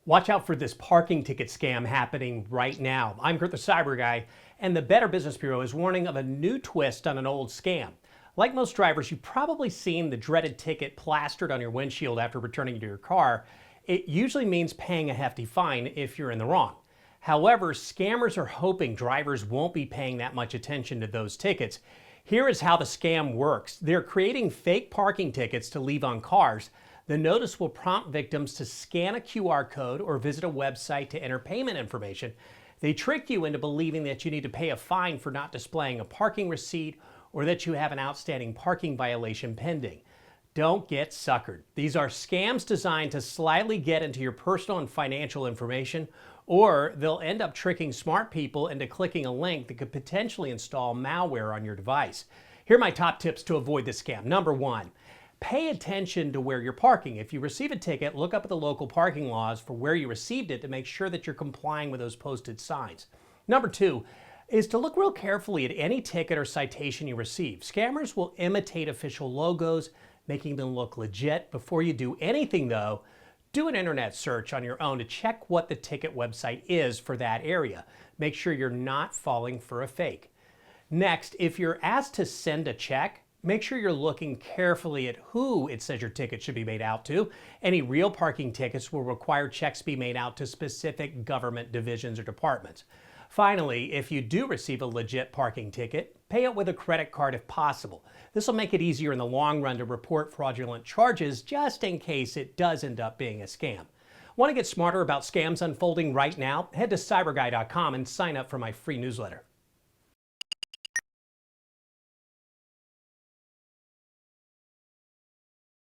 Watch out for this parking ticket scam happening right now. I'm Kurt the Cyber Guy, and the Better Business Bureau is warning of a new twist on an old scam. Like most drivers, you've probably seen the dreaded ticket plastered on your windshield after returning to your car. It usually means paying a hefty fine if you're in the wrong. However, scammers are hoping drivers won't be paying that much attention to those tickets. Here is how the scam works. They're creating fake parking tickets to leave on cars. The notice will prompt victims to scan a QR code or visit a website to enter payment information. They trick you into believing that you need to pay a fine for not displaying a parking receipt or that you have an outstanding parking violation pending. Don't get suckered. These are scams designed to slyly get into your personal and financial information, or they'll end up tricking smart people into clicking a link that could potentially install malware on your device. Here are my top tips to avoid this scam. Number one, pay attention to where you're parking. If you receive a ticket, look up at the local parking laws for where you received it to make sure that you're complying with those posted signs. Number two is to look real carefully at any ticket or citation you receive. Scammers will imitate official logos, making them look legit. Before you do anything though, do an internet search on your own to check what the ticket website is for that area. Make sure you're not falling for a fake. Next, if you're asked to send a check, make sure you're looking carefully at who it says your ticket should be made out to. Any real parking tickets will require checks be made out to specific government divisions or departments. Finally, if you do receive a legit parking ticket, pay it with a credit card if possible. This will make it easier in the long run to report fraudulent charges just in case it does end up being a scam. Want to get smarter about scams unfolding right now? Head to cyberguy.com and sign up for my free newsletter.